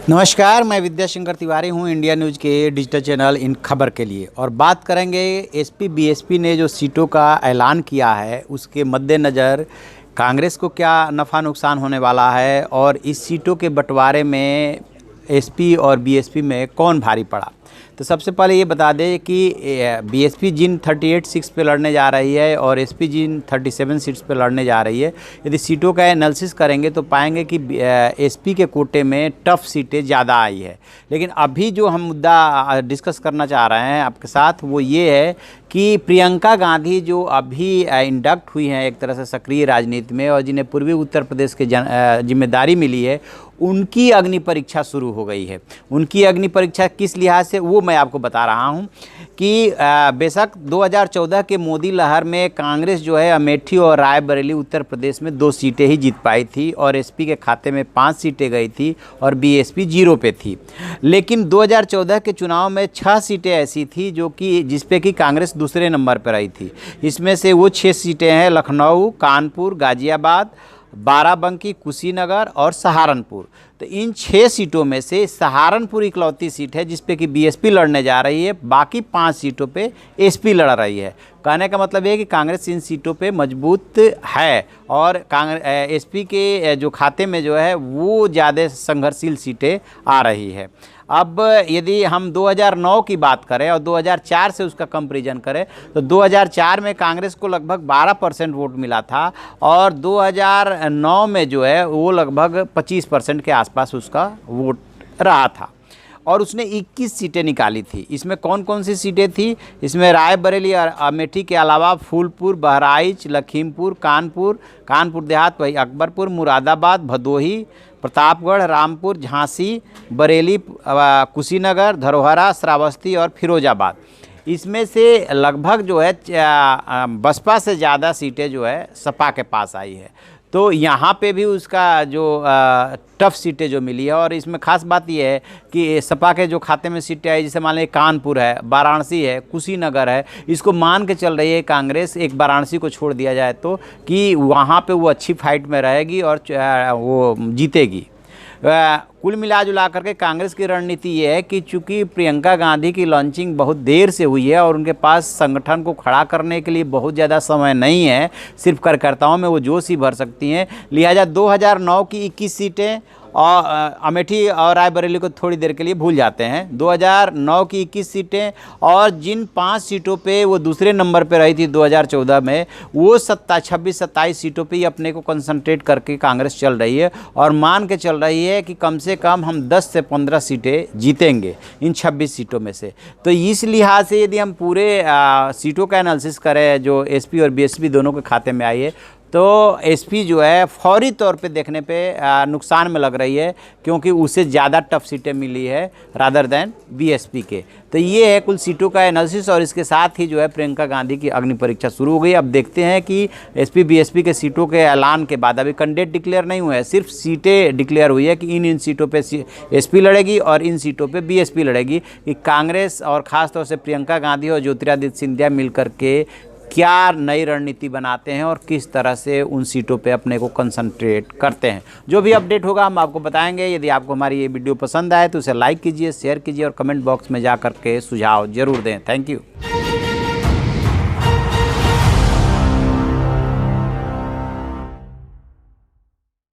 नमस्कार, मैं विद्याशंकर तिवारी हूं इंडिया न्यूज़ के डिजिटल चैनल इन खबर के लिए। और बात करेंगे एसपी बीएसपी ने जो सीटों का ऐलान किया है उसके मद्देनज़र कांग्रेस को क्या नफ़ा नुकसान होने वाला है और इस सीटों के बंटवारे में एसपी और बीएसपी में कौन भारी पड़ा। तो सबसे पहले ये बता दें कि बीएसपी जिन 38 सीट्स पे लड़ने जा रही है और एसपी जिन 37 सीट्स पे लड़ने जा रही है, यदि सीटों का एनालिसिस करेंगे तो पाएंगे कि एसपी के कोटे में टफ सीटें ज़्यादा आई है। लेकिन अभी जो हम मुद्दा डिस्कस करना चाह रहे हैं आपके साथ वो ये है कि प्रियंका गांधी जो अभी इंडक्ट हुई हैं एक तरह से सक्रिय राजनीति में और जिन्हें पूर्वी उत्तर प्रदेश के जिम्मेदारी मिली है, उनकी अग्नि परीक्षा शुरू हो गई है। उनकी अग्नि परीक्षा किस लिहाज से वो मैं आपको बता रहा हूं कि बेशक 2014 के मोदी लहर में कांग्रेस जो है अमेठी और रायबरेली उत्तर प्रदेश में 2 सीटें ही जीत पाई थी और एसपी के खाते में 5 सीटें गई थी और बीएसपी 0 पे थी। लेकिन 2014 के चुनाव में 6 सीटें ऐसी थी जो कि जिसपे कि कांग्रेस दूसरे नंबर पर आई थी। इसमें से वो 6 सीटें हैं लखनऊ, कानपुर, गाजियाबाद, बाराबंकी, कुशीनगर और सहारनपुर। तो इन 6 सीटों में से सहारनपुर इकलौती सीट है जिस पे कि बीएसपी लड़ने जा रही है, बाकी 5 सीटों पे एसपी लड़ रही है। कहने का मतलब है कि कांग्रेस इन सीटों पे मजबूत है और एसपी के जो खाते में जो है वो ज़्यादा संघर्षशील सीटें आ रही है। अब यदि हम 2009 की बात करें और 2004 से उसका कंपैरिजन करें तो 2004 में कांग्रेस को लगभग 12% वोट मिला था और 2009 में जो है वो लगभग 25% के आसपास उसका वोट रहा था और उसने 21 सीटें निकाली थी। इसमें कौन कौन सी सीटें थी? इसमें रायबरेली और अमेठी के अलावा फूलपुर, बहराइच, लखीमपुर, कानपुर देहात, वही अकबरपुर, मुरादाबाद, भदोही, प्रतापगढ़, रामपुर, झांसी, बरेली, कुशीनगर, धरोहरा, श्रावस्ती और फिरोजाबाद। इसमें से लगभग जो है बसपा से ज़्यादा सीटें जो है सपा के पास आई है। तो यहाँ पे भी उसका जो टफ सीटें जो मिली है और इसमें खास बात यह है कि सपा के जो खाते में सीटें आई, जैसे मान लें कानपुर है, वाराणसी है, कुशीनगर है, इसको मान के चल रही है कांग्रेस, एक वाराणसी को छोड़ दिया जाए तो, कि वहाँ पे वो अच्छी फाइट में रहेगी और वो जीतेगी। कुल मिला जुला करके कांग्रेस की रणनीति ये है कि चूंकि प्रियंका गांधी की लॉन्चिंग बहुत देर से हुई है और उनके पास संगठन को खड़ा करने के लिए बहुत ज़्यादा समय नहीं है, सिर्फ कार्यकर्ताओं में वो जोश ही भर सकती हैं, लिहाजा 2009 की 21 सीटें और अमेठी और रायबरेली को थोड़ी देर के लिए भूल जाते हैं। 2009 की 21 सीटें और जिन 5 सीटों पे वो दूसरे नंबर पे रही थी 2014 में, वो 26-27 सीटों पे ही अपने को कंसंट्रेट करके कांग्रेस चल रही है और मान के चल रही है कि कम से कम हम 10 से 15 सीटें जीतेंगे इन 26 सीटों में से। तो इस लिहाज से यदि हम पूरे सीटों का एनालिसिस करें जो एसपी और बीएसपी दोनों के खाते में आई है तो एसपी जो है फौरी तौर पे देखने पे नुकसान में लग रही है क्योंकि उसे ज़्यादा टफ सीटें मिली है रादर दैन बीएसपी के। तो ये है कुल सीटों का एनालिसिस और इसके साथ ही जो है प्रियंका गांधी की अग्नि परीक्षा शुरू हो गई। अब देखते हैं कि एसपी बीएसपी के सीटों के ऐलान के बाद, अभी कैंडिडेट डिक्लेयर नहीं हुए हैं, सिर्फ सीटें डिक्लेयर हुई है कि इन सीटों पे एसपी लड़ेगी और इन सीटों पे बीएसपी लड़ेगी। कि कांग्रेस और ख़ासतौर से प्रियंका गांधी और ज्योतिरादित्य सिंधिया मिल करके क्या नई रणनीति बनाते हैं और किस तरह से उन सीटों पे अपने को कंसंट्रेट करते हैं। जो भी अपडेट होगा हम आपको बताएंगे। यदि आपको हमारी ये वीडियो पसंद आए तो उसे लाइक कीजिए, शेयर कीजिए और कमेंट बॉक्स में जा करके सुझाव जरूर दें। Thank you.